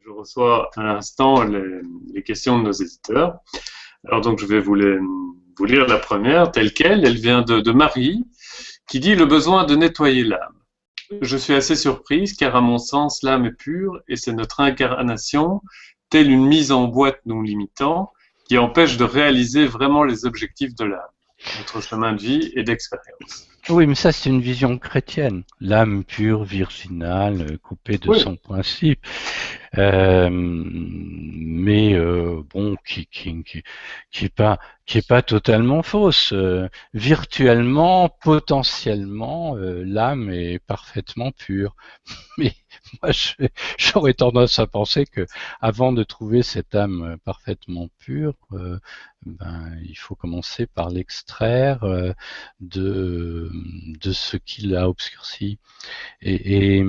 Je reçois à l'instant les questions de nos éditeurs. Alors donc je vais vous lire la première telle quelle. Elle vient de Marie qui dit le besoin de nettoyer l'âme. Je suis assez surprise car à mon sens l'âme est pure et c'est notre incarnation, telle une mise en boîte nous limitant, qui empêche de réaliser vraiment les objectifs de l'âme, notre chemin de vie et d'expérience. Oui, mais ça, c'est une vision chrétienne. L'âme pure, virginale, coupée de Oui, son principe. Bon, qui est pas totalement fausse. Virtuellement, potentiellement, l'âme est parfaitement pure. Mais moi, j'aurais tendance à penser que avant de trouver cette âme parfaitement pure, il faut commencer par l'extraire de ce qui l'a obscurci. Et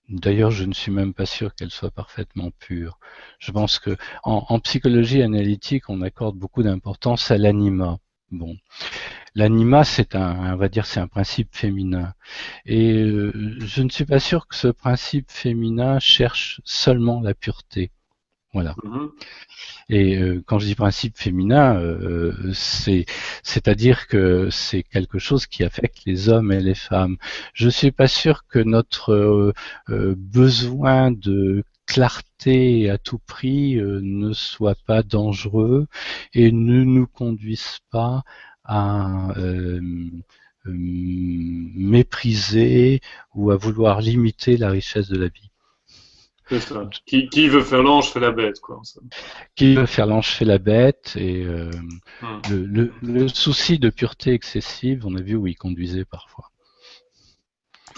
d'ailleurs, je ne suis même pas sûr qu'elle soit parfaitement pure. Je pense que en psychologie analytique, on accorde beaucoup d'importance à l'anima. Bon, l'anima, on va dire, c'est un principe féminin. Et je ne suis pas sûr que ce principe féminin cherche seulement la pureté. Voilà. mhm, Et quand je dis principe féminin, c'est-à-dire que c'est quelque chose qui affecte les hommes et les femmes. Je suis pas sûr que notre besoin de clarté à tout prix ne soit pas dangereux et ne nous conduise pas à mépriser ou à vouloir limiter la richesse de la vie. c'est ça. Qui veut faire l'ange fait la bête, quoi, en somme. Qui veut faire l'ange fait la bête, et Hmm. le souci de pureté excessive, on a vu où il conduisait parfois.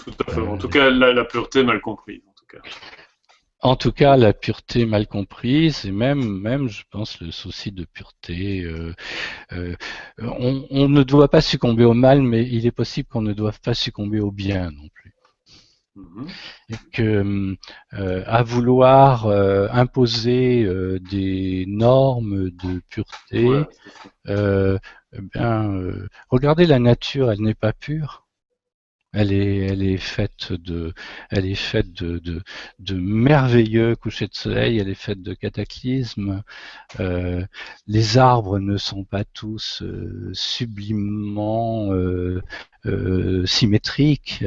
Tout à fait. En tout Euh, cas, la pureté mal comprise, en tout cas. En tout cas, la pureté mal comprise, et même, je pense, le souci de pureté. On ne doit pas succomber au mal, mais il est possible qu'on ne doive pas succomber au bien non plus. Mhm. Et que à vouloir imposer des normes de Ouais, pureté, c'est ça. euh, regardez la nature, elle n'est pas pure. Elle est faite de merveilleux couchers de soleil. Elle est faite de cataclysmes. Euh, les arbres ne sont pas tous sublimement symétriques.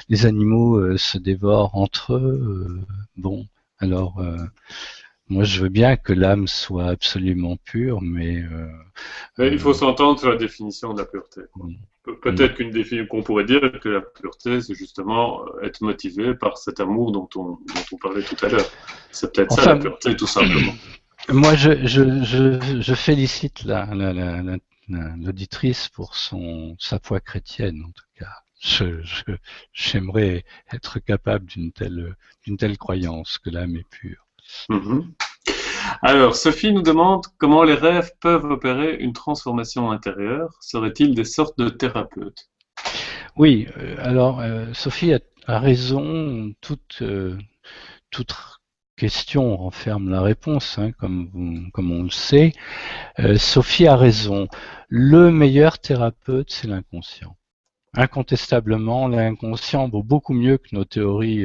Les animaux se dévorent entre eux. Bon, alors moi je veux bien que l'âme soit absolument pure, mais Mais il faut euh, s'entendre sur la définition de la pureté, quoi. mm, Peut-être qu'une définition qu'on pourrait dire que la pureté, c'est justement être motivé par cet amour dont on parlait tout à l'heure. C'est peut-être ça la enfin, pureté, tout simplement. moi, je félicite l'auditrice pour sa foi chrétienne, en tout cas. J'aimerais être capable d'une telle croyance que l'âme est pure. Mhm. Alors, Sophie nous demande comment les rêves peuvent opérer une transformation intérieure. Seraient-ils des sortes de thérapeutes? Oui, alors Sophie a raison. Toute question renferme la réponse, hein, comme on le sait. Sophie a raison. Le meilleur thérapeute, c'est l'inconscient. Incontestablement, l'inconscient vaut beaucoup mieux que nos théories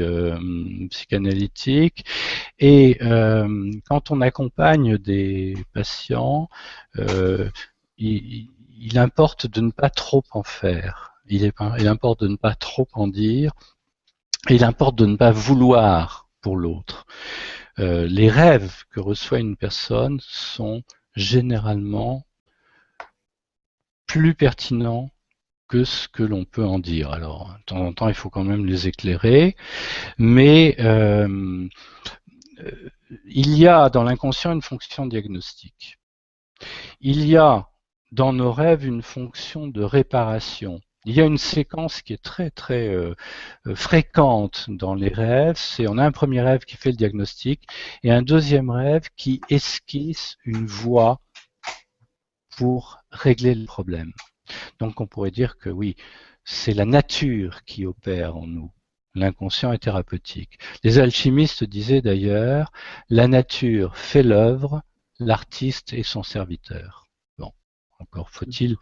psychanalytiques. Et quand on accompagne des patients, euh, il importe de ne pas trop en faire. Il importe de ne pas trop en dire. Et il importe de ne pas vouloir pour l'autre. Les rêves que reçoit une personne sont généralement plus pertinents que ce que l'on peut en dire. Alors, de temps en temps, il faut quand même les éclairer, mais il y a dans l'inconscient une fonction diagnostique. Il y a dans nos rêves une fonction de réparation. Il y a une séquence qui est très fréquente dans les rêves. C'est on a un premier rêve qui fait le diagnostic et un deuxième rêve qui esquisse une voie pour régler le problème. Donc on pourrait dire que oui, c'est la nature qui opère en nous. L'inconscient est thérapeutique. Les alchimistes disaient d'ailleurs, la nature fait l'œuvre, l'artiste est son serviteur. Bon, encore faut-il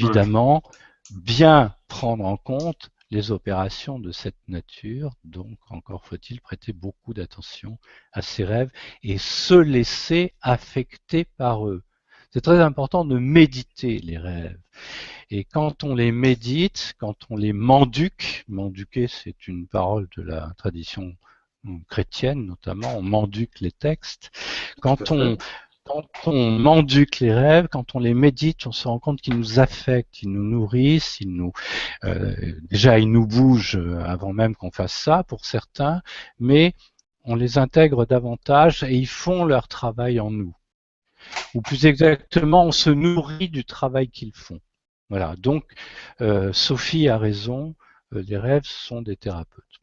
Ouais. évidemment bien prendre en compte les opérations de cette nature, donc encore faut-il prêter beaucoup d'attention à ces rêves et se laisser affecter par eux. C'est très important de méditer les rêves. Et quand on les médite, quand on les menduque, menduquer c'est une parole de la tradition chrétienne notamment, on menduque les textes, quand on, quand on menduque les rêves, quand on les médite, on se rend compte qu'ils nous affectent, ils nous nourrissent, déjà ils nous bougent avant même qu'on fasse ça pour certains, mais on les intègre davantage et ils font leur travail en nous. Ou plus exactement, on se nourrit du travail qu'ils font. Voilà. Donc, Sophie a raison. Les rêves sont des thérapeutes.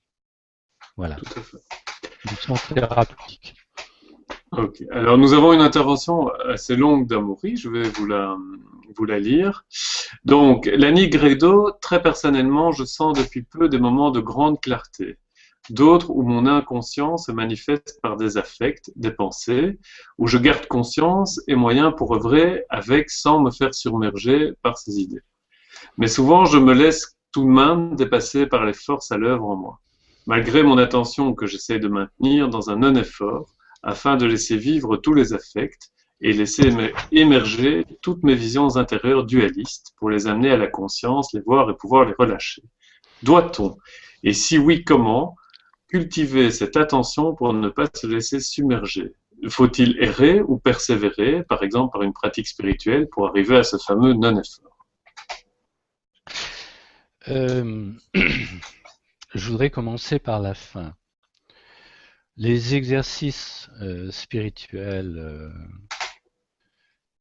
Voilà. Tout à fait. Ils sont thérapeutiques. Ok. Alors, nous avons une intervention assez longue d'Amaury. Je vais vous la lire. Donc, Lanny Grédo, très personnellement, je sens depuis peu des moments de grande clarté. D'autres où mon inconscient se manifeste par des affects, des pensées, où je garde conscience et moyen pour œuvrer avec sans me faire submerger par ces idées. Mais souvent, je me laisse tout de même dépasser par les forces à l'œuvre en moi, malgré mon attention que j'essaie de maintenir dans un non-effort, afin de laisser vivre tous les affects et laisser émerger toutes mes visions intérieures dualistes pour les amener à la conscience, les voir et pouvoir les relâcher. Doit-on, et si oui, comment, cultiver cette attention pour ne pas se laisser submerger? Faut-il errer ou persévérer, par exemple par une pratique spirituelle, pour arriver à ce fameux non-effort? Je voudrais commencer par la fin. Les exercices spirituels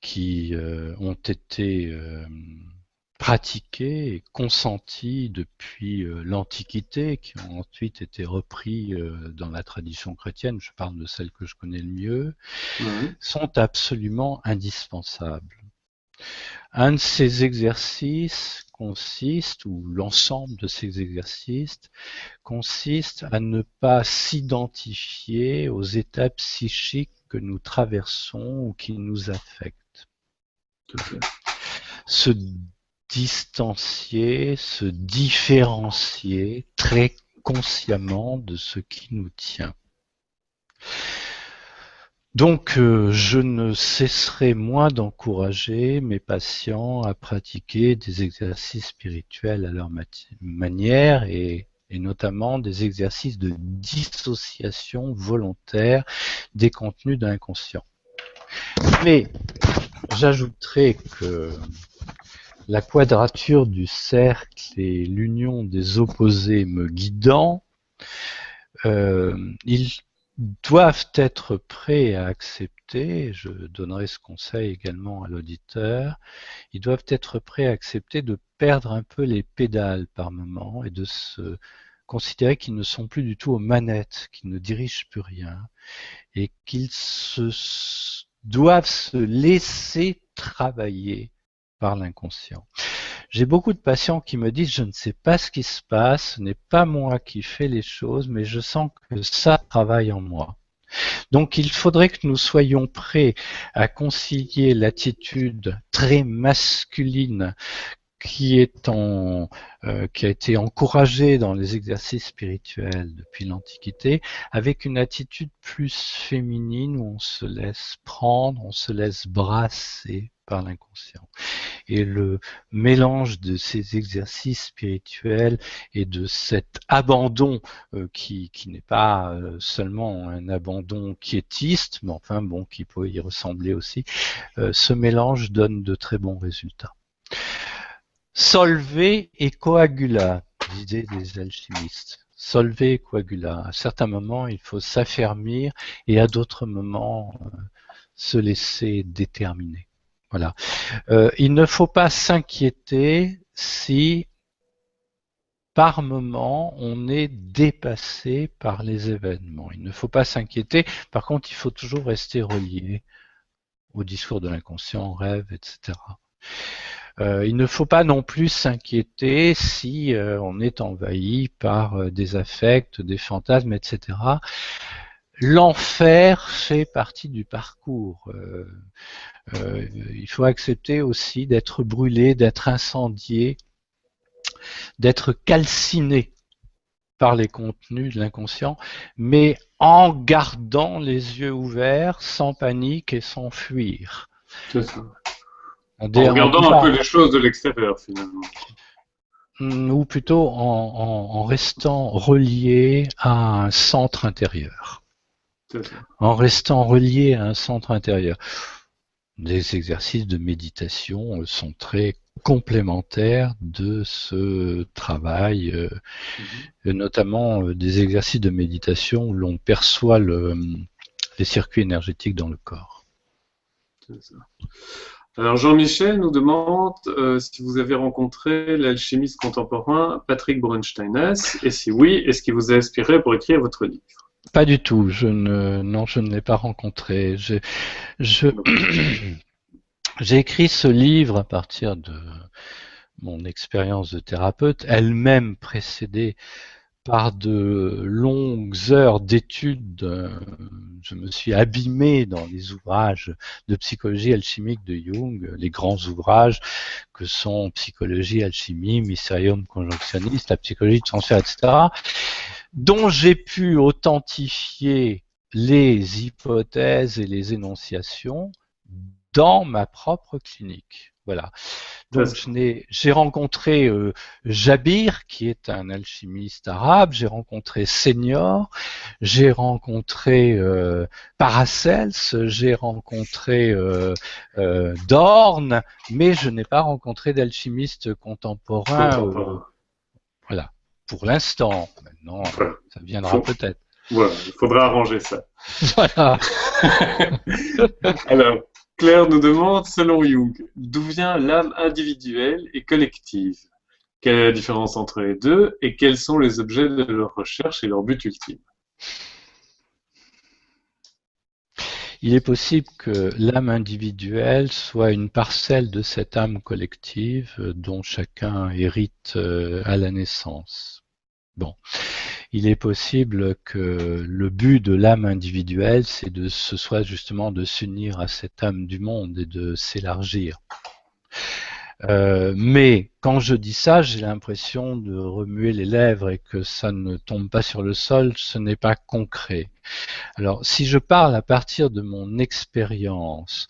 qui ont été pratiqués et consentis depuis l'Antiquité, qui ont ensuite été repris dans la tradition chrétienne, je parle de celle que je connais le mieux, sont absolument indispensables. Un de ces exercices consiste, ou l'ensemble de ces exercices, consiste à ne pas s'identifier aux états psychiques que nous traversons ou qui nous affectent. Se distancier, se différencier très consciemment de ce qui nous tient. Donc, je ne cesserai moins d'encourager mes patients à pratiquer des exercices spirituels à leur manière et notamment des exercices de dissociation volontaire des contenus de l'inconscient. Mais j'ajouterai que la quadrature du cercle et l'union des opposés me guidant, ils doivent être prêts à accepter, je donnerai ce conseil également à l'auditeur, ils doivent être prêts à accepter de perdre un peu les pédales par moment et de se considérer qu'ils ne sont plus du tout aux manettes, qu'ils ne dirigent plus rien et qu'ils doivent se laisser travailler par l'inconscient. J'ai beaucoup de patients qui me disent « je ne sais pas ce qui se passe, ce n'est pas moi qui fais les choses, mais je sens que ça travaille en moi ». Donc il faudrait que nous soyons prêts à concilier l'attitude très masculine qui a été encouragée dans les exercices spirituels depuis l'Antiquité, avec une attitude plus féminine où on se laisse prendre, on se laisse brasser par l'inconscient. Et le mélange de ces exercices spirituels et de cet abandon qui n'est pas seulement un abandon quiétiste, mais enfin bon, qui peut y ressembler aussi, ce mélange donne de très bons résultats. Solve et coagula, disaient des alchimistes. Solve et coagula. À certains moments, il faut s'affermir et à d'autres moments, se laisser déterminer. Voilà. Il ne faut pas s'inquiéter si, par moment, on est dépassé par les événements. Il ne faut pas s'inquiéter. Par contre, il faut toujours rester relié au discours de l'inconscient, rêve, etc. Il ne faut pas non plus s'inquiéter si on est envahi par des affects, des fantasmes, etc. L'enfer fait partie du parcours. Il faut accepter aussi d'être brûlé, d'être incendié d'être calciné par les contenus de l'inconscient, mais en gardant les yeux ouverts, sans panique et sans fuir. C'est ça. En regardant un peu les choses de l'extérieur, finalement. Ou plutôt en restant relié à un centre intérieur. C'est ça. En restant relié à un centre intérieur. Les exercices de méditation sont très complémentaires de ce travail, notamment des exercices de méditation où l'on perçoit les circuits énergétiques dans le corps. C'est ça. Alors Jean-Michel nous demande si vous avez rencontré l'alchimiste contemporain Patrick Bronstein-Ness, et si oui, est-ce qu'il vous a inspiré pour écrire votre livre? Pas du tout, je ne l'ai pas rencontré. J'ai écrit ce livre à partir de mon expérience de thérapeute, elle-même précédée par de longues heures d'études. Je me suis abîmé dans les ouvrages de psychologie alchimique de Jung, les grands ouvrages que sont Psychologie, Alchimie, Mysterium Conjunctionis, la psychologie de transfert, etc., dont j'ai pu authentifier les hypothèses et les énonciations dans ma propre clinique. Voilà. Donc j'ai rencontré Jabir, qui est un alchimiste arabe, j'ai rencontré Senior, j'ai rencontré Paracels, j'ai rencontré Dorn, mais je n'ai pas rencontré d'alchimiste contemporain. Voilà. Pour l'instant. Maintenant, ça viendra peut-être. Voilà, il faudra arranger ça. Voilà. Alors, Claire nous demande, selon Jung, d'où vient l'âme individuelle et collective? Quelle est la différence entre les deux et quels sont les objets de leur recherche et leur but ultime? Il est possible que l'âme individuelle soit une parcelle de cette âme collective dont chacun hérite à la naissance. Bon. Il est possible que le but de l'âme individuelle, ce soit justement de s'unir à cette âme du monde et de s'élargir. Mais quand je dis ça, j'ai l'impression de remuer les lèvres et que ça ne tombe pas sur le sol, ce n'est pas concret. Alors, si je parle à partir de mon expérience,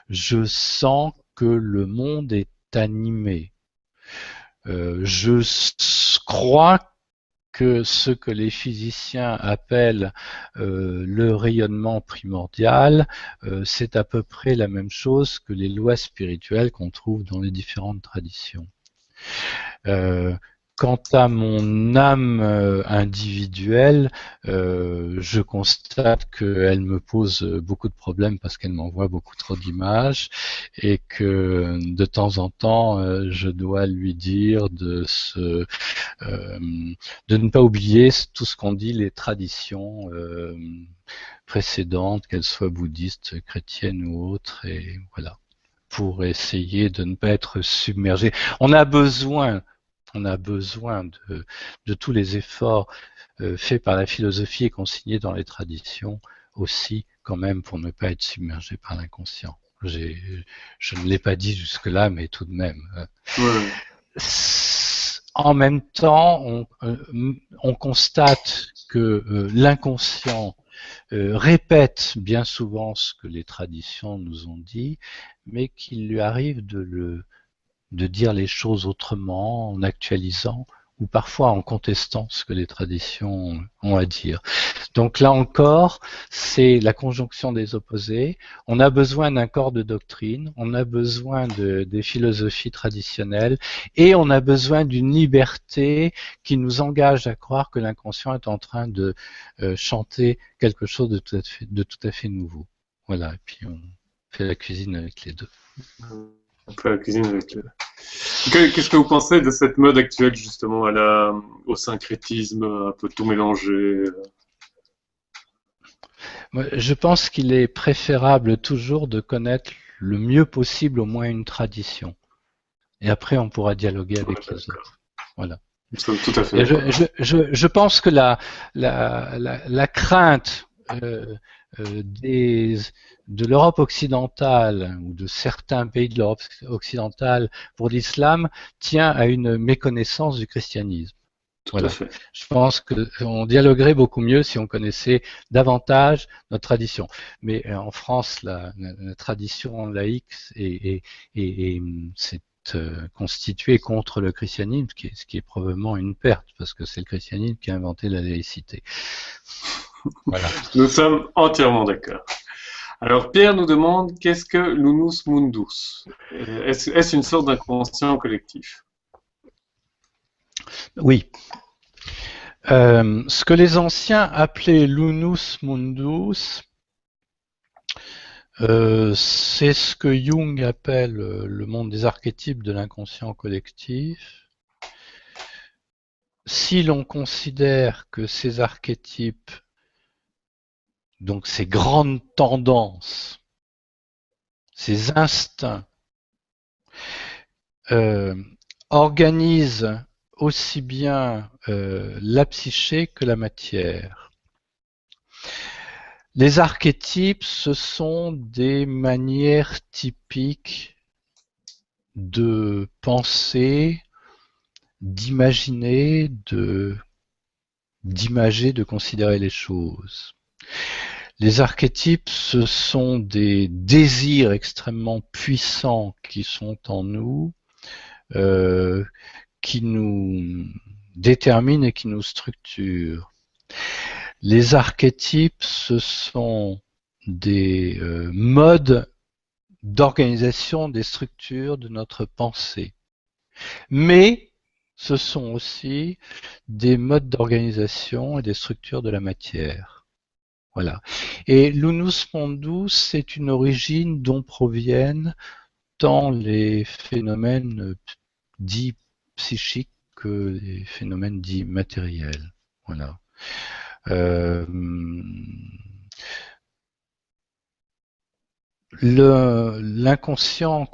je sens que le monde est animé. Je crois que ce que les physiciens appellent le rayonnement primordial, c'est à peu près la même chose que les lois spirituelles qu'on trouve dans les différentes traditions. Quant à mon âme individuelle, je constate qu'elle me pose beaucoup de problèmes parce qu'elle m'envoie beaucoup trop d'images et que de temps en temps, je dois lui dire de ne pas oublier tout ce qu'ont dit les traditions précédentes, qu'elles soient bouddhistes, chrétiennes ou autres, et voilà, pour essayer de ne pas être submergé. On a besoin de tous les efforts faits par la philosophie et consignés dans les traditions aussi, quand même, pour ne pas être submergé par l'inconscient. Je ne l'ai pas dit jusque-là, mais tout de même. Ouais. En même temps, on constate que l'inconscient répète bien souvent ce que les traditions nous ont dit, mais qu'il lui arrive de dire les choses autrement, en actualisant, ou parfois en contestant ce que les traditions ont à dire. Donc là encore, c'est la conjonction des opposés. On a besoin d'un corps de doctrine, on a besoin des philosophies traditionnelles, et on a besoin d'une liberté qui nous engage à croire que l'inconscient est en train de chanter quelque chose de tout à fait nouveau. Voilà, et puis on fait la cuisine avec les deux. On fait la cuisine avec les deux. Qu'est-ce que vous pensez de cette mode actuelle, justement, au syncrétisme, un peu tout mélangé? Je pense qu'il est préférable toujours de connaître le mieux possible au moins une tradition. Et après, on pourra dialoguer avec les autres. Voilà. Tout à fait. Je pense que la crainte de l'Europe occidentale ou de certains pays de l'Europe occidentale pour l'islam tient à une méconnaissance du christianisme. Tout à fait. Je pense qu'on dialoguerait beaucoup mieux si on connaissait davantage notre tradition. Mais en France, la tradition laïque s'est constituée contre le christianisme, ce qui est probablement une perte, parce que c'est le christianisme qui a inventé la laïcité. Voilà. Nous sommes entièrement d'accord. Alors Pierre nous demande, qu'est-ce que l'unus mundus? Est-ce une sorte d'inconscient collectif? Oui. Ce que les anciens appelaient l'unus mundus, c'est ce que Jung appelle le monde des archétypes de l'inconscient collectif. Si l'on considère que ces archétypes, donc ces grandes tendances, ces instincts, organisent aussi bien la psyché que la matière. Les archétypes, ce sont des manières typiques de penser, d'imaginer, d'imager, de considérer les choses. Les archétypes, ce sont des désirs extrêmement puissants qui sont en nous, qui nous déterminent et qui nous structurent. Les archétypes, ce sont des modes d'organisation des structures de notre pensée. Mais ce sont aussi des modes d'organisation et des structures de la matière. Voilà. Et l'unus mundus, c'est une origine dont proviennent tant les phénomènes dits psychiques que les phénomènes dits matériels. Voilà. L'inconscient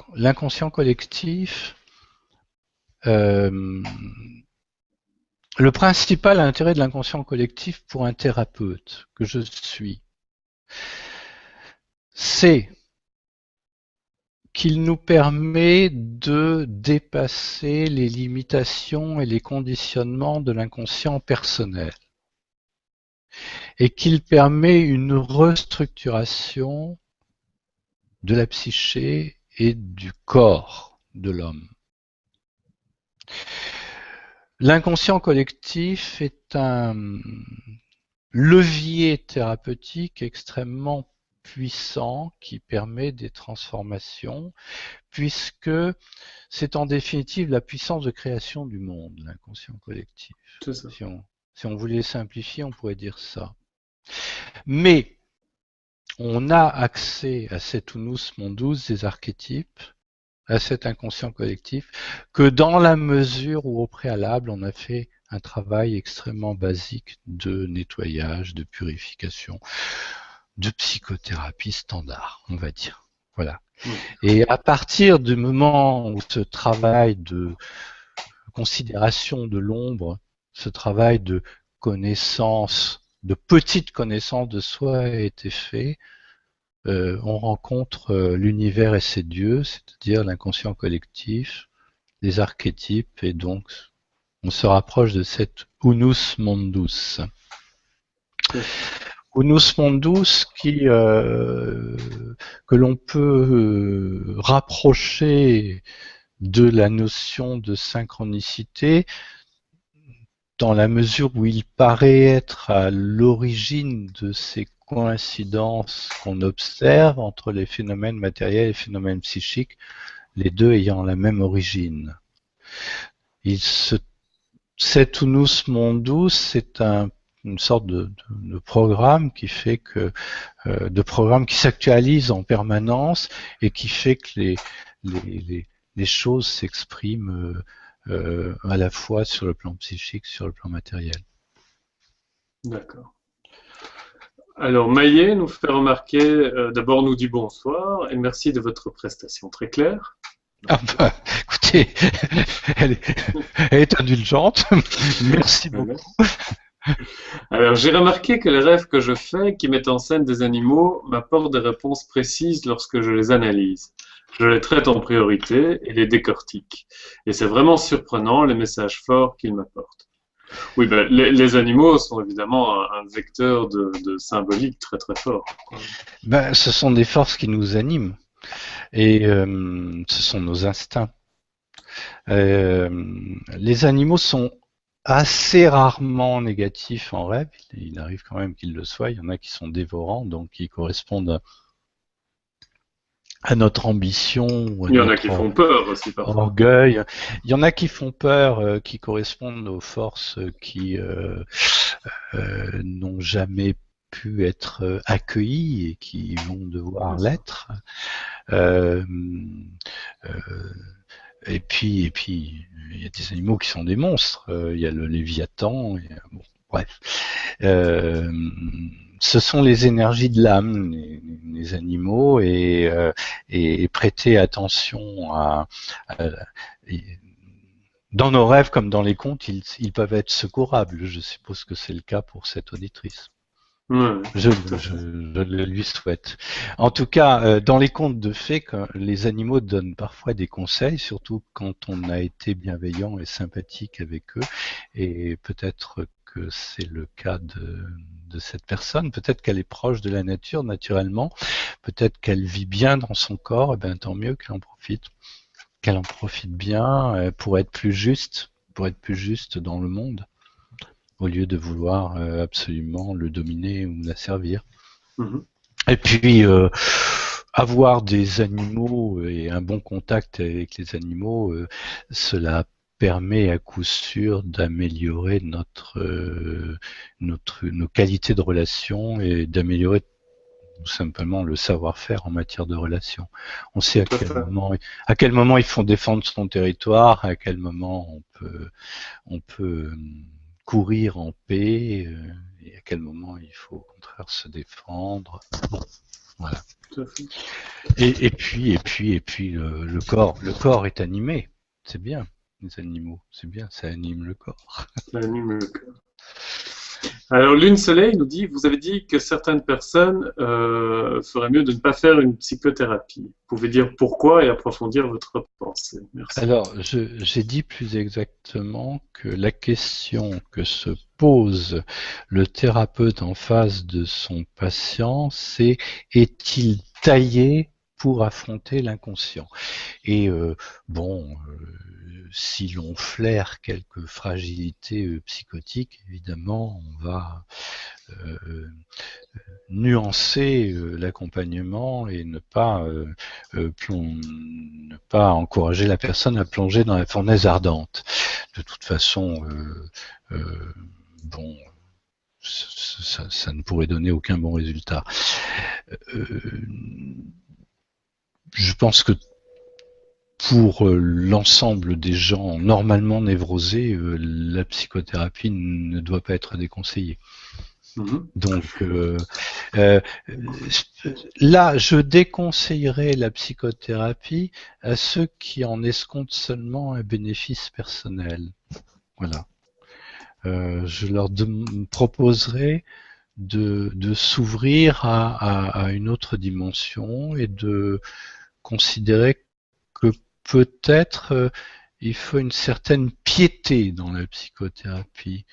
collectif, le principal intérêt de l'inconscient collectif pour un thérapeute que je suis, c'est qu'il nous permet de dépasser les limitations et les conditionnements de l'inconscient personnel et qu'il permet une restructuration de la psyché et du corps de l'homme. L'inconscient collectif est un levier thérapeutique extrêmement puissant qui permet des transformations, puisque c'est en définitive la puissance de création du monde, l'inconscient collectif. C'est ça. Si on voulait simplifier, on pourrait dire ça. Mais on a accès à cet unus mundus des archétypes, à cet inconscient collectif, que dans la mesure où au préalable on a fait un travail extrêmement basique de nettoyage, de purification, de psychothérapie standard, on va dire. Voilà. Et à partir du moment où ce travail de considération de l'ombre, ce travail de connaissance, de petite connaissance de soi a été fait, on rencontre l'univers et ses dieux, c'est-à-dire l'inconscient collectif, les archétypes, et donc on se rapproche de cet unus mundus. Unus mundus que l'on peut rapprocher de la notion de synchronicité dans la mesure où il paraît être à l'origine de ces coïncidences qu'on observe entre les phénomènes matériels et les phénomènes psychiques, les deux ayant la même origine. Cet unus mundus, c'est une sorte de programme qui fait que de programme qui s'actualise en permanence et qui fait que les choses s'expriment à la fois sur le plan psychique, sur le plan matériel. D'accord. Alors Maillet nous fait remarquer, d'abord nous dit bonsoir et merci de votre prestation très claire. Ah bah, écoutez, elle est indulgente. Merci beaucoup. Alors, j'ai remarqué que les rêves que je fais, qui mettent en scène des animaux, m'apportent des réponses précises lorsque je les analyse. Je les traite en priorité et les décortique. Et c'est vraiment surprenant les messages forts qu'ils m'apportent. Oui, ben, les animaux sont évidemment un vecteur de symbolique très très fort. Ben, ce sont des forces qui nous animent et ce sont nos instincts. Euh, les animaux sont assez rarement négatifs en rêve. Il arrive quand même qu'ils le soient. Il y en a qui sont dévorants, donc qui correspondent à notre ambition ou à Il y en a qui notre font peur aussi parfois. orgueil. Il y en a qui font peur, qui correspondent aux forces qui n'ont jamais pu être accueillies et qui vont devoir l'être. Euh, euh, et puis, il y a des animaux qui sont des monstres. Il y a le Léviathan. Bon, bref. Ce sont les énergies de l'âme, les animaux, et prêter attention à dans nos rêves comme dans les contes, ils peuvent être secourables. Je suppose que c'est le cas pour cette auditrice. Ouais, Je tout à fait. le lui souhaite. En tout cas, dans les contes de fées, les animaux donnent parfois des conseils, surtout quand on a été bienveillant et sympathique avec eux. Et peut-être que c'est le cas de cette personne. Peut-être qu'elle est proche de la nature naturellement. Peut-être qu'elle vit bien dans son corps. Et ben tant mieux qu'elle en profite bien pour être plus juste dans le monde, au lieu de vouloir absolument le dominer ou la servir. Mhm. Et puis, avoir des animaux et un bon contact avec les animaux, cela permet à coup sûr d'améliorer nos qualités de relation et d'améliorer tout simplement le savoir-faire en matière de relation. On sait Tout à fait. à quel moment il faut défendre son territoire, à quel moment on peut courir en paix, et à quel moment il faut au contraire se défendre. Bon, voilà. Tout à fait. Et puis le corps est animé. C'est bien, les animaux, c'est bien, ça anime le corps. Ça anime le cœur. Alors, Lune Soleil nous dit, vous avez dit que certaines personnes feraient mieux de ne pas faire une psychothérapie. Vous pouvez dire pourquoi et approfondir votre pensée. Merci. Alors, j'ai dit plus exactement que la question que se pose le thérapeute en face de son patient, c'est est-il taillé pour affronter l'inconscient? Et bon, si l'on flaire quelques fragilités psychotiques, évidemment, on va euh, nuancer l'accompagnement et ne pas encourager la personne à plonger dans la fournaise ardente. De toute façon, bon, ça ne pourrait donner aucun bon résultat. Je pense que pour l'ensemble des gens normalement névrosés, la psychothérapie ne doit pas être déconseillée. Mhm. Donc euh, là, je déconseillerais la psychothérapie à ceux qui en escomptent seulement un bénéfice personnel. Voilà. Je leur proposerais de s'ouvrir à une autre dimension et de considérer que peut-être il faut une certaine piété dans la psychothérapie.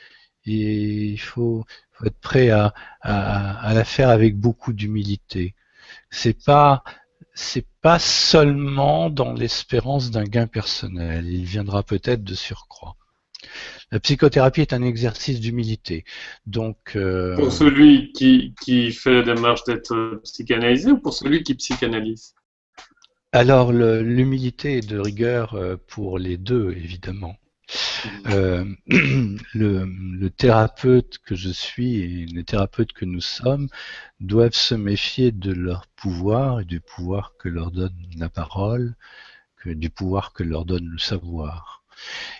Et il faut être prêt à la faire avec beaucoup d'humilité. C'est pas seulement dans l'espérance d'un gain personnel. Il viendra peut-être de surcroît. La psychothérapie est un exercice d'humilité. Donc, Pour celui qui fait la démarche d'être psychanalysé ou pour celui qui psychanalyse? alors l'humilité est de rigueur pour les deux, évidemment. Mhm. Le thérapeute que je suis et les thérapeutes que nous sommes doivent se méfier de leur pouvoir et du pouvoir que leur donne la parole, du pouvoir que leur donne le savoir.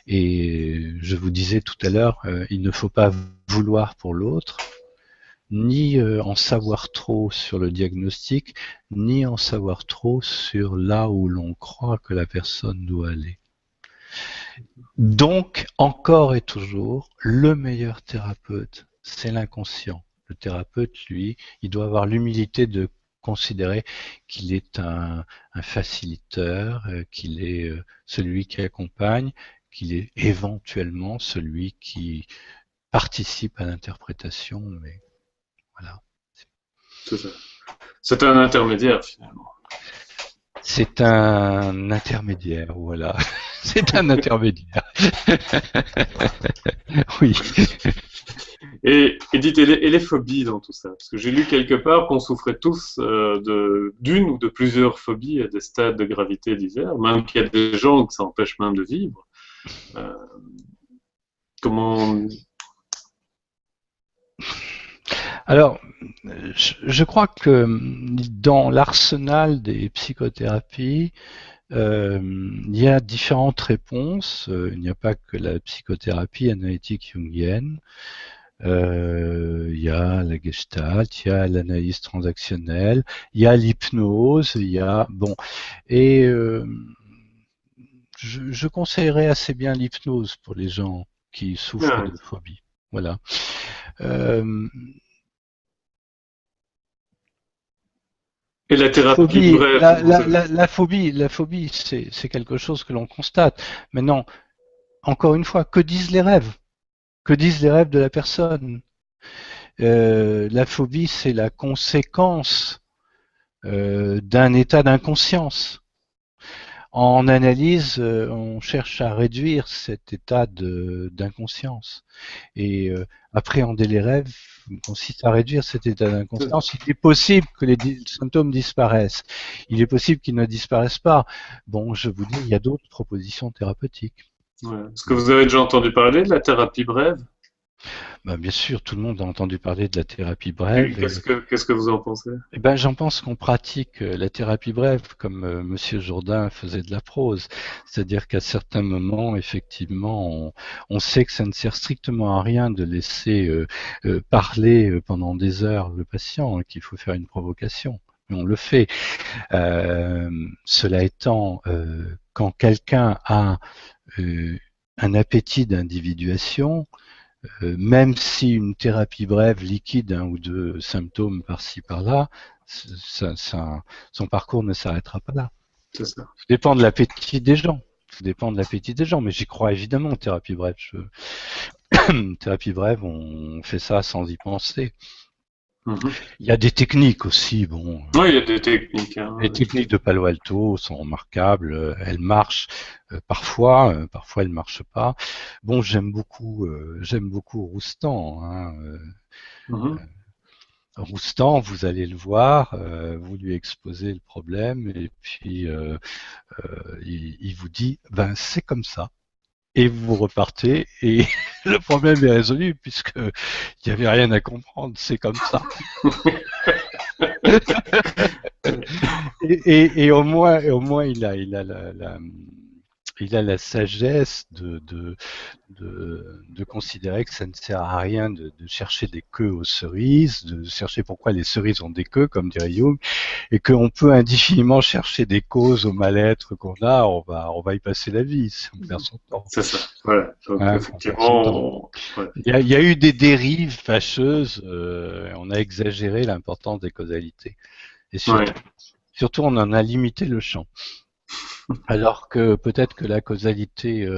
Et je vous disais tout à l'heure, il ne faut pas vouloir pour l'autre, ni en savoir trop sur le diagnostic, ni en savoir trop sur là où l'on croit que la personne doit aller. Donc, encore et toujours, le meilleur thérapeute, c'est l'inconscient. Le thérapeute, lui, il doit avoir l'humilité de considérer qu'il est un facilitateur, qu'il est celui qui accompagne, qu'il est éventuellement celui qui participe à l'interprétation, mais voilà. C'est ça. C'est un intermédiaire, finalement. C'est un intermédiaire, voilà. C'est un intermédiaire. Oui. Et dites, et les phobies dans tout ça? Parce que j'ai lu quelque part qu'on souffrait tous d'une ou de plusieurs phobies à des stades de gravité divers, même qu'il y a des gens que ça empêche même de vivre. Euh, comment... Alors, je crois que dans l'arsenal des psychothérapies, il y a différentes réponses. Il n'y a pas que la psychothérapie analytique jungienne. Il y a la gestalt, il y a l'analyse transactionnelle, il y a l'hypnose, il y a bon. Et je conseillerais assez bien l'hypnose pour les gens qui souffrent Ouais. de phobie. Voilà. Euh, Et la thérapie phobie, brève, la phobie, c'est quelque chose que l'on constate. Maintenant, encore une fois, que disent les rêves? Que disent les rêves de la personne? La phobie, c'est la conséquence d'un état d'inconscience. En analyse, on cherche à réduire cet état d'inconscience. Et appréhender les rêves consiste à réduire cet état d'inconscience. Il est possible que les symptômes disparaissent. Il est possible qu'ils ne disparaissent pas. Bon, je vous dis, il y a d'autres propositions thérapeutiques. ouais. Est-ce que vous avez déjà entendu parler de la thérapie brève? Ben, bien sûr, tout le monde a entendu parler de la thérapie brève. Qu'est-ce que vous en pensez? Eh ben, j'en pense qu'on pratique la thérapie brève comme Monsieur Jourdain faisait de la prose. C'est-à-dire qu'à certains moments, effectivement, on sait que ça ne sert strictement à rien de laisser parler pendant des heures le patient, hein, qu'il faut faire une provocation. Mais on le fait. Cela étant, quand quelqu'un a un appétit d'individuation, même si une thérapie brève liquide un ou deux symptômes par-ci par-là, son parcours ne s'arrêtera pas là. C'est ça. Ça dépend de l'appétit des gens. Ça dépend de l'appétit des gens, mais j'y crois évidemment, thérapie brève. Thérapie brève, on fait ça sans y penser. Mhm. Il y a des techniques aussi, bon. Oui, il y a des techniques. Hein. Les techniques de Palo Alto sont remarquables, elles marchent parfois, parfois elles marchent pas. Bon, j'aime beaucoup Roustan. Hein, Mhm. Roustan, vous allez le voir, vous lui exposez le problème et puis il vous dit, ben c'est comme ça. Et vous repartez et le problème est résolu puisque il n'y avait rien à comprendre, c'est comme ça. Et au moins, il a il a la sagesse de considérer que ça ne sert à rien de chercher des queues aux cerises, de chercher pourquoi les cerises ont des queues, comme dirait Jung, et qu'on peut indéfiniment chercher des causes au mal-être qu'on a, on va y passer la vie, si on perd son temps. C'est ça. Voilà. Donc, Hein, effectivement, ouais. il y a eu des dérives fâcheuses, on a exagéré l'importance des causalités. Et Ouais. surtout, on en a limité le champ. Alors que peut-être que la causalité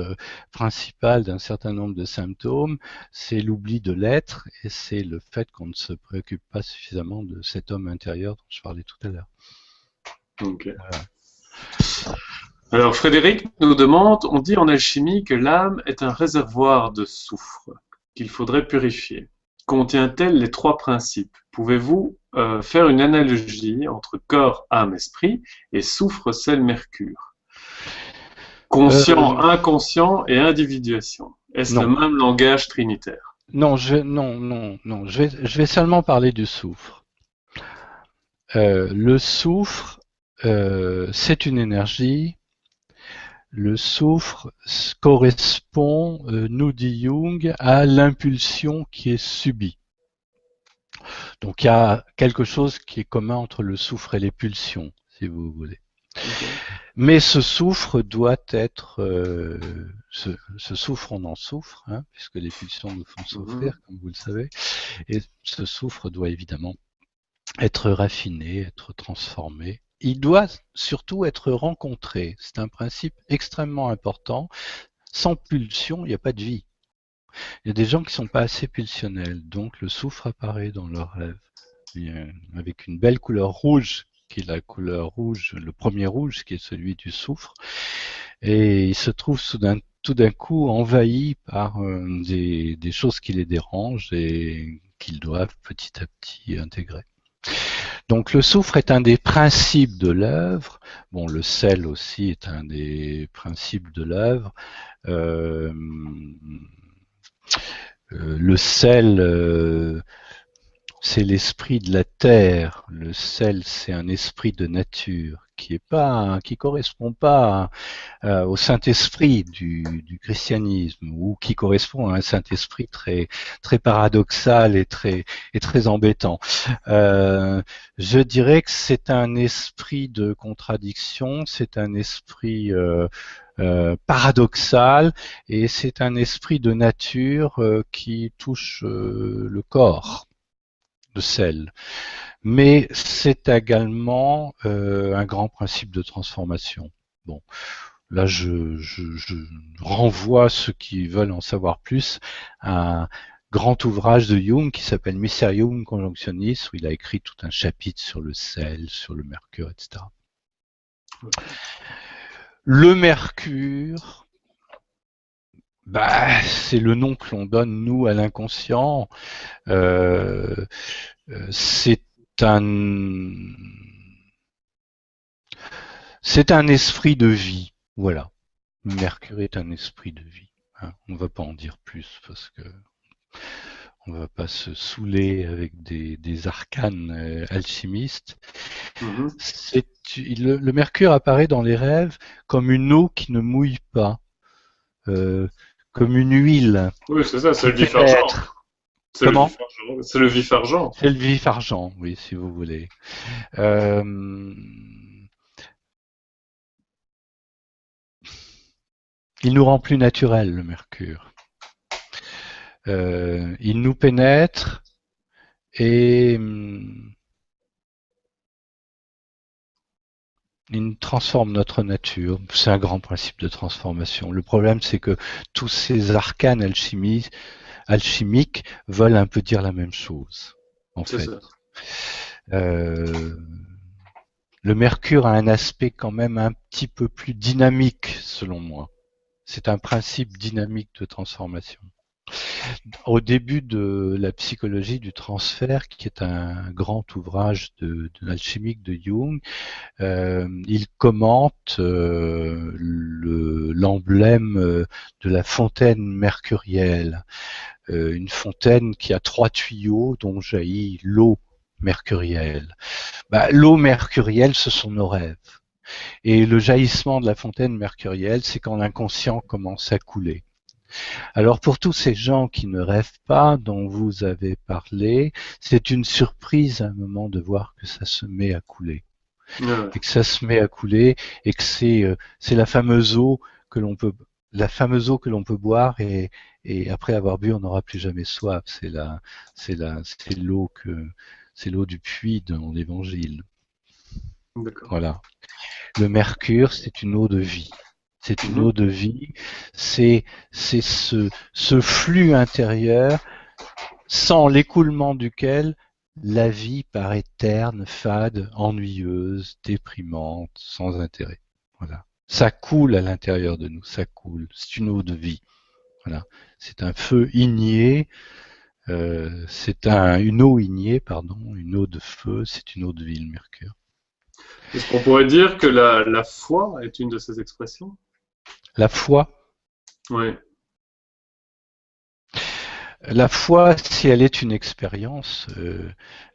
principale d'un certain nombre de symptômes, c'est l'oubli de l'être et c'est le fait qu'on ne se préoccupe pas suffisamment de cet homme intérieur dont je parlais tout à l'heure. Ok. Voilà. Alors, Frédéric nous demande, on dit en alchimie que l'âme est un réservoir de soufre qu'il faudrait purifier. Contient-elle les trois principes? Pouvez-vous faire une analogie entre corps, âme, esprit et soufre, sel, mercure? Conscient, inconscient et individuation. Est-ce le Non, même langage trinitaire? non, je vais seulement parler du soufre. Le soufre, c'est une énergie. Le soufre correspond, nous dit Jung, à l'impulsion qui est subie. Donc il y a quelque chose qui est commun entre le soufre et les pulsions, si vous voulez. Ok. Mais ce soufre doit être, ce soufre, on en souffre, hein, puisque les pulsions nous font Mhm. souffrir, comme vous le savez, et ce soufre doit évidemment être raffiné, être transformé. Il doit surtout être rencontré. C'est un principe extrêmement important. Sans pulsion, il n'y a pas de vie. Il y a des gens qui ne sont pas assez pulsionnels, donc le soufre apparaît dans leurs rêves avec une belle couleur rouge, qui est la couleur rouge, le premier rouge, qui est celui du soufre, et ils se trouvent tout d'un coup envahis par des choses qui les dérangent et qu'ils doivent petit à petit intégrer. Donc le soufre est un des principes de l'œuvre. Bon, le sel aussi est un des principes de l'œuvre. Euh, le sel, c'est l'esprit de la terre. Le sel, c'est un esprit de nature qui correspond pas au Saint-Esprit du christianisme, ou qui correspond à un Saint-Esprit très paradoxal et très embêtant. Je dirais que c'est un esprit de contradiction, c'est un esprit paradoxal, et c'est un esprit de nature qui touche le corps, le sel. Mais c'est également un grand principe de transformation. Bon, là, je renvoie ceux qui veulent en savoir plus à un grand ouvrage de Jung qui s'appelle Mysterium Conjunctionis, où il a écrit tout un chapitre sur le sel, sur le mercure, etc. Le mercure, bah, c'est le nom que l'on donne, nous, à l'inconscient. Euh, c'est un, c'est un esprit de vie. Voilà. Mercure est un esprit de vie. Hein. On ne va pas en dire plus parce que on ne va pas se saouler avec des arcanes alchimistes. Mhm. Le mercure apparaît dans les rêves comme une eau qui ne mouille pas, euh, comme une huile Oui, c'est ça, c'est qui le vif argent. pénètre. C'est le Comment? vif argent. C'est le vif argent. C'est le vif argent, oui, si vous voulez. Euh, il nous rend plus naturel, le mercure. Il nous pénètre et il transforme notre nature. C'est un grand principe de transformation. Le problème, c'est que tous ces arcanes alchimiques veulent un peu dire la même chose, en C'est fait. ça. Euh, le mercure a un aspect quand même un petit peu plus dynamique, selon moi. C'est un principe dynamique de transformation. Au début de la psychologie du transfert, qui est un grand ouvrage de l'alchimique de Jung, il commente l'emblème de la fontaine mercurielle, une fontaine qui a 3 tuyaux dont jaillit l'eau mercurielle. L'eau mercurielle, ce sont nos rêves. Et le jaillissement de la fontaine mercurielle, c'est quand l'inconscient commence à couler. Alors pour tous ces gens qui ne rêvent pas, dont vous avez parlé, c'est une surprise à un moment de voir que ça se met à couler. Ouais. Et que ça se met à couler, et que c'est la fameuse eau que l'on peut boire, et après avoir bu, on n'aura plus jamais soif. C'est l'eau du puits dans l'Évangile. D'accord. Voilà. Le mercure, c'est une eau de vie. C'est une eau Mhm. de vie. C'est ce flux intérieur sans l'écoulement duquel la vie paraît terne, fade, ennuyeuse, déprimante, sans intérêt. Voilà. Ça coule à l'intérieur de nous, ça coule. C'est une eau de vie. Voilà. C'est un feu igné, une eau ignée, pardon, une eau de feu, c'est une eau de vie, le mercure. Est-ce qu'on pourrait dire que la foi est une de ces expressions? La foi, Oui, la foi, si elle est une expérience,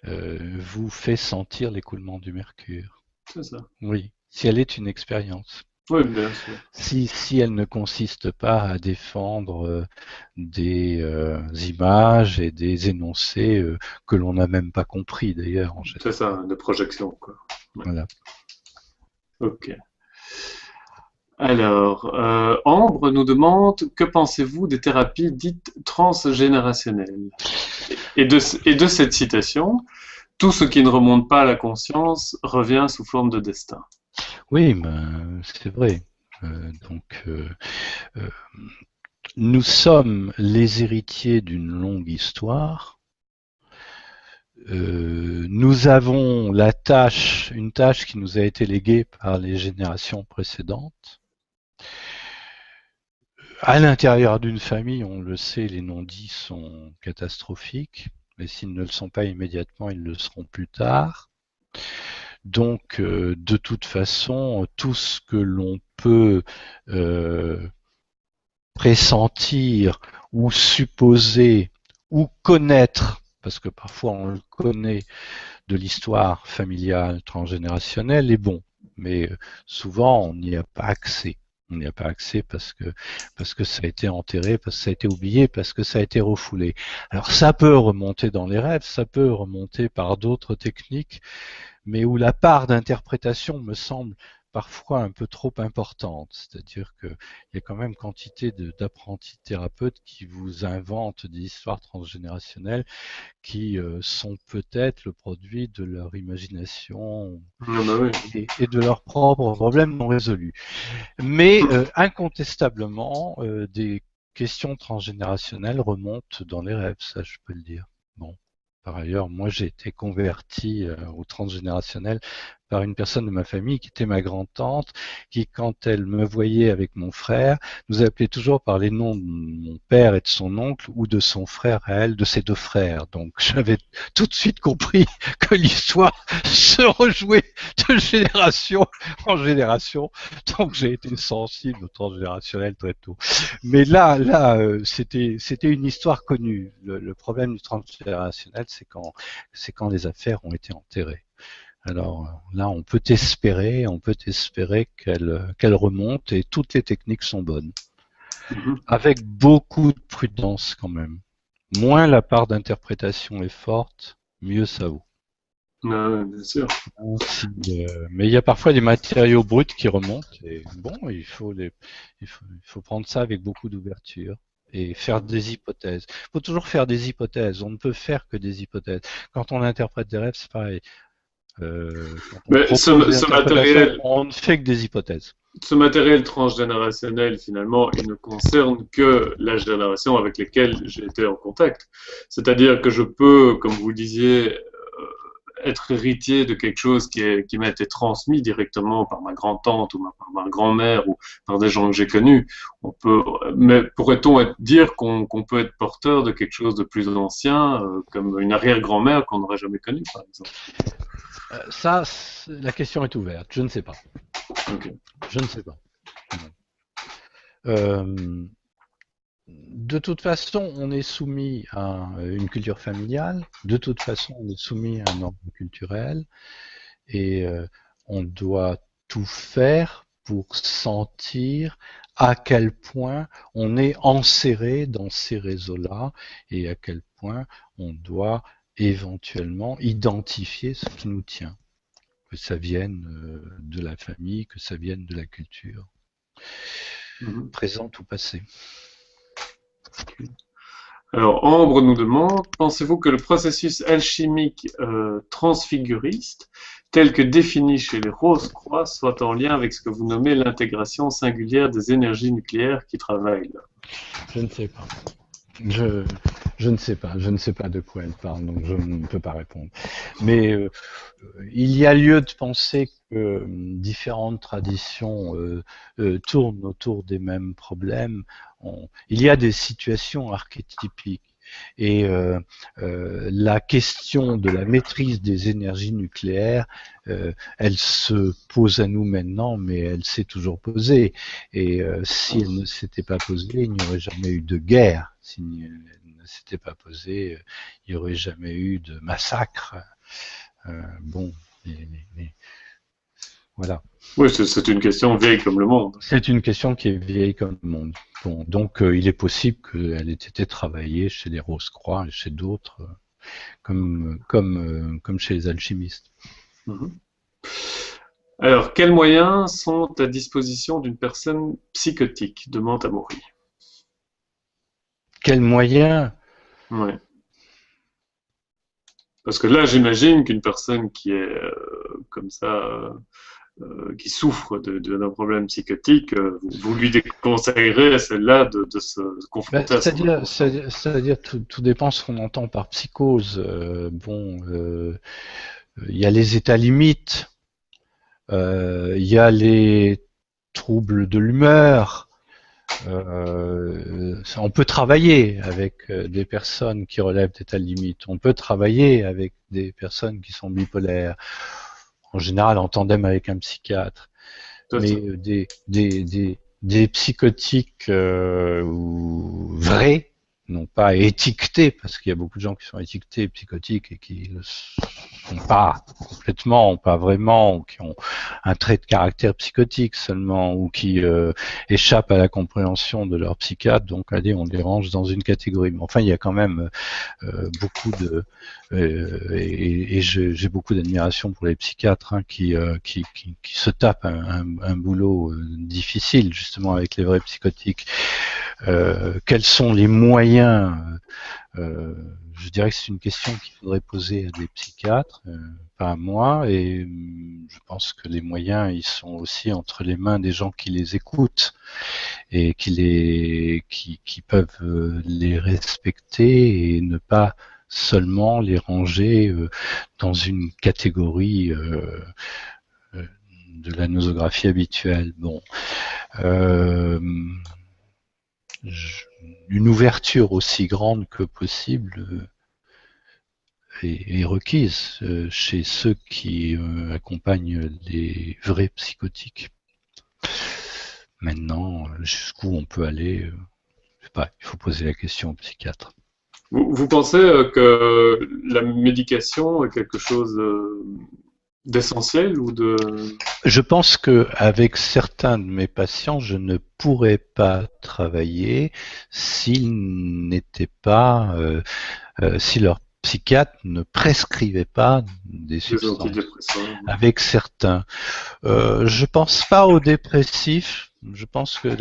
vous fait sentir l'écoulement du mercure. c'est ça. Oui, si elle est une expérience. Oui, bien sûr. Si elle ne consiste pas à défendre des images et des énoncés que l'on n'a même pas compris d'ailleurs en C'est général. ça, de projection, quoi. Ouais. Voilà. Ok. Alors, Ambre nous demande, que pensez-vous des thérapies dites transgénérationnelles? Et de cette citation, tout ce qui ne remonte pas à la conscience revient sous forme de destin. Oui, ben, c'est vrai. Donc, euh, nous sommes les héritiers d'une longue histoire. Nous avons une tâche qui nous a été léguée par les générations précédentes. À l'intérieur d'une famille, on le sait, les non-dits sont catastrophiques, mais s'ils ne le sont pas immédiatement, ils le seront plus tard. Donc, de toute façon, tout ce que l'on peut euh, pressentir ou supposer ou connaître, parce que parfois on le connaît, de l'histoire familiale transgénérationnelle est bon, mais souvent on n'y a pas accès. On n'y a pas accès parce que ça a été enterré, parce que ça a été oublié, parce que ça a été refoulé. Alors ça peut remonter dans les rêves, ça peut remonter par d'autres techniques, mais où la part d'interprétation me semble parfois un peu trop importante. C'est-à-dire qu'il y a quand même quantité d'apprentis thérapeutes qui vous inventent des histoires transgénérationnelles qui sont peut-être le produit de leur imagination Ah bah oui. et de leurs propres problèmes non résolus. Mais incontestablement, des questions transgénérationnelles remontent dans les rêves, ça je peux le dire. Bon. Par ailleurs, moi j'ai été converti au transgénérationnel par une personne de ma famille qui était ma grand-tante, qui quand elle me voyait avec mon frère, nous appelait toujours par les noms de mon père et de son oncle ou de son frère à elle, de ses deux frères. Donc j'avais tout de suite compris que l'histoire se rejouait de génération en génération. Donc j'ai été sensible au transgénérationnel très tôt. Mais là, c'était une histoire connue. Le problème du transgénérationnel, c'est quand les affaires ont été enterrées. Alors là, on peut espérer qu'elle remonte et toutes les techniques sont bonnes, Mhm. avec beaucoup de prudence quand même. Moins la part d'interprétation est forte, mieux ça vaut. Ah ouais, bien sûr. Mais il y a parfois des matériaux bruts qui remontent et bon, il faut prendre ça avec beaucoup d'ouverture et faire des hypothèses. Il faut toujours faire des hypothèses. On ne peut faire que des hypothèses. Quand on interprète des rêves, c'est pareil. Quand on Mais propose des ce interprétations, matériel, on ne fait que des hypothèses. ce matériel transgénérationnel, finalement, il ne concerne que la génération avec laquelle j'ai été en contact. C'est-à-dire que je peux, comme vous le disiez, être héritier de quelque chose qui m'a été transmis directement par ma grand-tante ou par ma grand-mère ou par des gens que j'ai connus. On peut, mais pourrait-on dire qu'on peut être porteur de quelque chose de plus ancien, comme une arrière-grand-mère qu'on n'aurait jamais connue, par exemple? Ça, la question est ouverte. Je ne sais pas. Ok. Je ne sais pas. Euh, de toute façon, on est soumis à une culture familiale. De toute façon, on est soumis à un ordre culturel. Et on doit tout faire pour sentir à quel point on est enserré dans ces réseaux-là et à quel point on doit éventuellement identifier ce qui nous tient, que ça vienne de la famille, que ça vienne de la culture, Mhm. présente ou passée. Alors, Ambre nous demande, pensez-vous que le processus alchimique transfiguriste, tel que défini chez les Rose-Croix, soit en lien avec ce que vous nommez l'intégration singulière des énergies nucléaires qui travaillent là? Je ne sais pas. Je, je ne sais pas. Je ne sais pas de quoi elle parle, donc je ne peux pas répondre. Mais il y a lieu de penser que différentes traditions tournent autour des mêmes problèmes. Il y a des situations archétypiques. Et la question de la maîtrise des énergies nucléaires, elle se pose à nous maintenant, mais elle s'est toujours posée. Et si elle ne s'était pas posée, il n'y aurait jamais eu de guerre. Si elle ne s'était pas posée, il n'y aurait jamais eu de massacre. Bon, voilà. Oui, c'est une question vieille comme le monde. C'est une question qui est vieille comme le monde. Bon, donc il est possible qu'elle ait été travaillée chez les Rose-Croix et chez d'autres, comme chez les alchimistes. Mhm. Alors, quels moyens sont à disposition d'une personne psychotique? Demande Amaury. Quels moyens? Ouais. Parce que là, j'imagine qu'une personne qui est comme ça, qui souffre d'un problème psychotique, vous lui déconseillerez à celle-là de se confronter à son inconscient. C'est-à-dire tout dépend ce qu'on entend par psychose. Il y a les états limites, il y a les troubles de l'humeur. On peut travailler avec des personnes qui relèvent d'états limites. On peut travailler avec des personnes qui sont bipolaires. En général, en tandem avec un psychiatre. Mais des psychotiques vrais, non pas étiquetés, parce qu'il y a beaucoup de gens qui sont étiquetés psychotiques et qui ne sont pas complètement, pas vraiment, ou qui ont un trait de caractère psychotique seulement, ou qui échappent à la compréhension de leur psychiatre. Donc, allez, on les range dans une catégorie. Mais enfin, il y a quand même beaucoup de et j'ai beaucoup d'admiration pour les psychiatres qui se tapent un boulot difficile justement avec les vrais psychotiques. Quels sont les moyens je dirais que c'est une question qu'il faudrait poser à des psychiatres, pas à moi, et je pense que les moyens ils sont aussi entre les mains des gens qui les écoutent et qui peuvent les respecter et ne pas seulement les ranger dans une catégorie de la nosographie habituelle. Bon, une ouverture aussi grande que possible est requise chez ceux qui accompagnent les vrais psychotiques. Maintenant, jusqu'où on peut aller, je sais pas, il faut poser la question au psychiatre. Vous pensez que la médication est quelque chose d'essentiel ou de... Je pense que avec certains de mes patients, je ne pourrais pas travailler s'ils n'étaient pas, si leur psychiatre ne prescrivait pas des substances. Antidépresseurs. Avec certains, je pense pas aux dépressifs. Je pense qu'il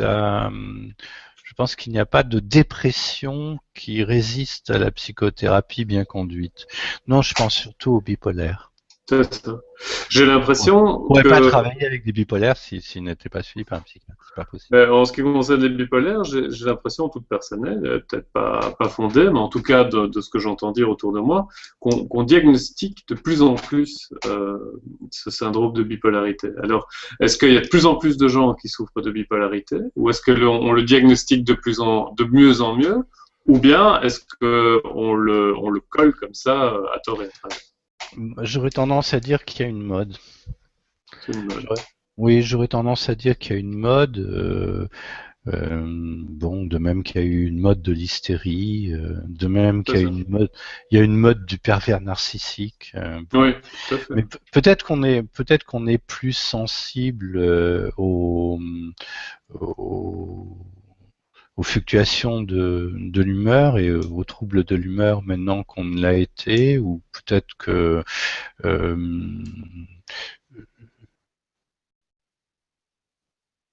n'y a pas de dépression qui résiste à la psychothérapie bien conduite. Non, je pense surtout aux bipolaires. C'est ça. J'ai l'impression On ne pourrait pas travailler avec des bipolaires s'ils n'étaient pas suivis par un psychiatre. C'est pas possible. En ce qui concerne les bipolaires, j'ai l'impression, toute personnelle, peut-être pas fondée, mais en tout cas de ce que j'entends dire autour de moi, qu'on diagnostique de plus en plus ce syndrome de bipolarité. Alors, est-ce qu'il y a de plus en plus de gens qui souffrent de bipolarité, ou est-ce qu'on le diagnostique de mieux en mieux, ou bien est-ce qu'on le colle comme ça à tort et à travers? J'aurais tendance à dire qu'il y a une mode. C'est une mode. Oui, j'aurais tendance à dire qu'il y a une mode. Bon, de même qu'il y a eu une mode de l'hystérie, de même qu'il y a il y a une mode du pervers narcissique. Oui, tout à fait. Mais peut-être qu'on est plus sensible aux fluctuations de l'humeur et aux troubles de l'humeur maintenant qu'on ne l'a été, ou peut-être que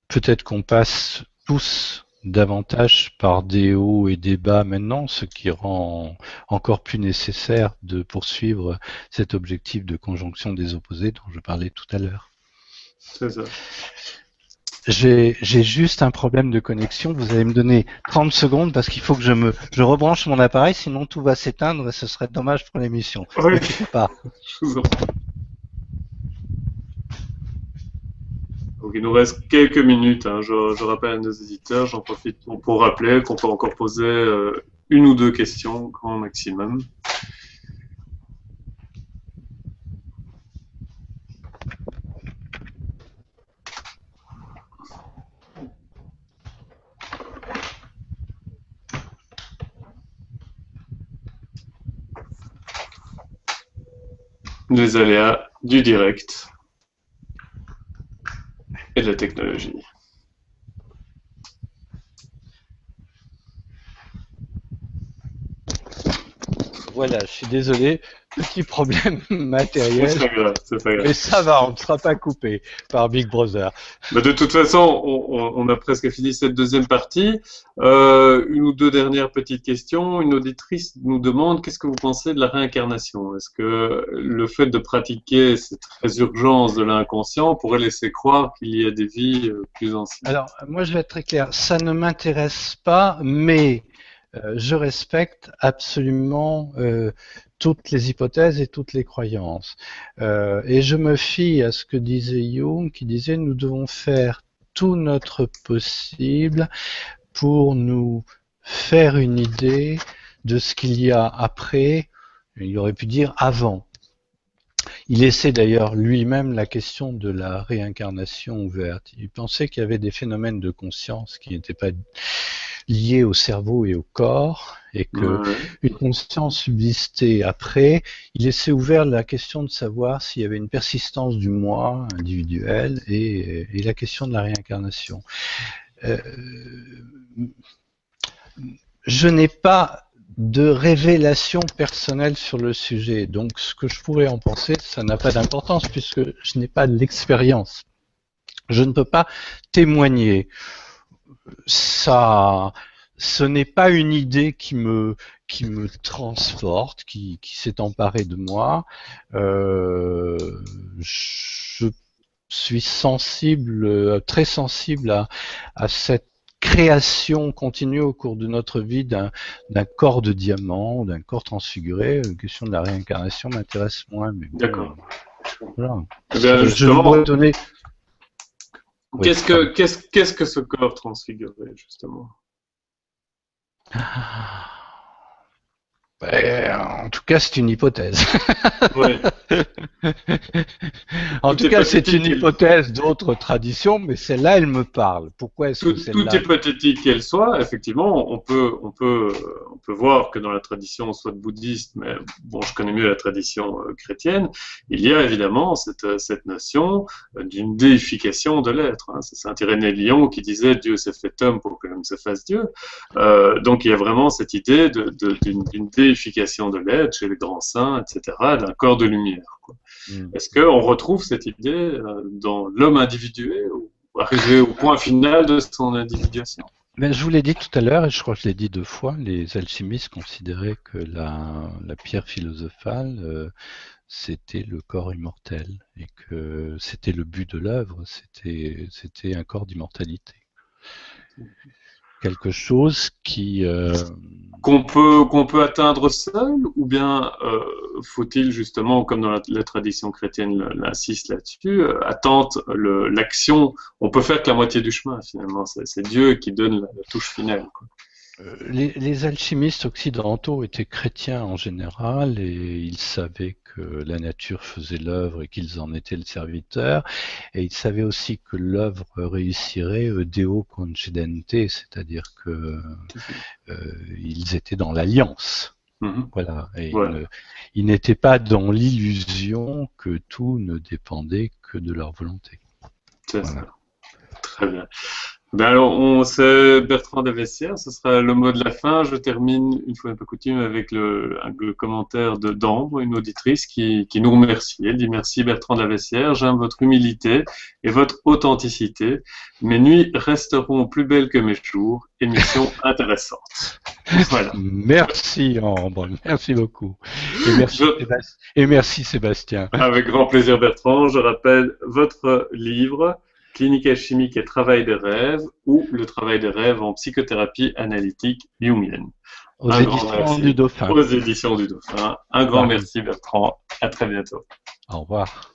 peut-être qu'on passe tous davantage par des hauts et des bas maintenant, ce qui rend encore plus nécessaire de poursuivre cet objectif de conjonction des opposés dont je parlais tout à l'heure. C'est ça. J'ai juste un problème de connexion. Vous allez me donner 30 secondes parce qu'il faut que je rebranche mon appareil, sinon tout va s'éteindre et ce serait dommage pour l'émission. Oui. Ne quittez pas. Je vous en prie. Donc il nous reste quelques minutes. Hein. Je rappelle à nos éditeurs, j'en profite pour rappeler qu'on peut encore poser une ou deux questions, grand maximum. Les aléas du direct et de la technologie. Voilà, je suis désolé. petit problème C'est matériel, pas grave, c'est pas grave. mais ça va, on ne sera pas coupé par Big Brother. Bah, de toute façon, on a presque fini cette deuxième partie. Une ou deux dernières petites questions. Une auditrice nous demande qu'est-ce que vous pensez de la réincarnation? Est-ce que le fait de pratiquer cette résurgence de l'inconscient pourrait laisser croire qu'il y a des vies plus anciennes? Alors, moi, je vais être très clair. Ça ne m'intéresse pas, mais je respecte absolument toutes les hypothèses et toutes les croyances. Et je me fie à ce que disait Jung, qui disait nous devons faire tout notre possible pour nous faire une idée de ce qu'il y a après, il aurait pu dire avant. Il laissait d'ailleurs lui-même la question de la réincarnation ouverte. Il pensait qu'il y avait des phénomènes de conscience qui n'étaient pas liés au cerveau et au corps, et que une conscience subsistait après. Il laissait ouvert la question de savoir s'il y avait une persistance du moi individuel et la question de la réincarnation. Je n'ai pas de révélation personnelle sur le sujet, donc ce que je pourrais en penser, ça n'a pas d'importance puisque je n'ai pas de l'expérience. Je ne peux pas témoigner. Ça, ce n'est pas une idée qui me transporte, qui s'est emparée de moi. Je suis sensible, très sensible à cette création continue au cours de notre vie d'un corps de diamant, d'un corps transfiguré. La question de la réincarnation m'intéresse moins. D'accord. Voilà. Eh bien, Je voudrais donner. Qu'est-ce que ce corps transfiguré, justement? En tout cas, c'est une hypothèse. Ouais. En tout cas, c'est une hypothèse d'autres traditions, mais celle-là, elle me parle. Pourquoi est-ce que celle-là... Tout hypothétique qu'elle soit, effectivement, on peut voir que dans la tradition, soit bouddhiste, mais bon, je connais mieux la tradition chrétienne, il y a évidemment cette notion d'une déification de l'être. Hein. C'est Saint-Irénée de Lyon qui disait Dieu s'est fait homme pour que l'homme se fasse Dieu. Donc il y a vraiment cette idée d'une déification de l'être chez les grands saints, etc., d'un corps de lumière. Quoi. Est-ce qu'on retrouve cette idée dans l'homme individué ou arrivé au point final de son individuation? Ben, je vous l'ai dit tout à l'heure, et je crois que je l'ai dit 2 fois, les alchimistes considéraient que la pierre philosophale, c'était le corps immortel, et que c'était le but de l'œuvre, c'était un corps d'immortalité. Quelque chose qui... qu'on peut atteindre seul, ou bien faut-il justement, comme dans la tradition chrétienne l'insiste là-dessus, attendre l'action. On peut faire que la moitié du chemin finalement. C'est Dieu qui donne la touche finale. Quoi. Les alchimistes occidentaux étaient chrétiens en général et ils savaient que la nature faisait l'œuvre et qu'ils en étaient le serviteur, et ils savaient aussi que l'œuvre réussirait Deo concedente, c'est-à-dire que ils étaient dans l'alliance. Voilà. Et ils n'étaient pas dans l'illusion que tout ne dépendait que de leur volonté. C'est ça. Très bien. Ben alors, c'est Bertrand Davessière, ce sera le mot de la fin. Je termine, une fois un peu coutume, avec le commentaire d'Ambre, une auditrice qui nous remercie. Elle dit merci Bertrand Davessière, j'aime votre humilité et votre authenticité. Mes nuits resteront plus belles que mes jours. Émission intéressante. Voilà. Merci Ambre, merci beaucoup. Et merci Sébastien. Avec grand plaisir Bertrand. Je rappelle votre livre Clinique chimique et travail des rêves, ou le travail des rêves en psychothérapie analytique jungienne. Aux éditions du Dauphin. Aux éditions du Dauphin. Un grand merci Bertrand. À très bientôt. Au revoir.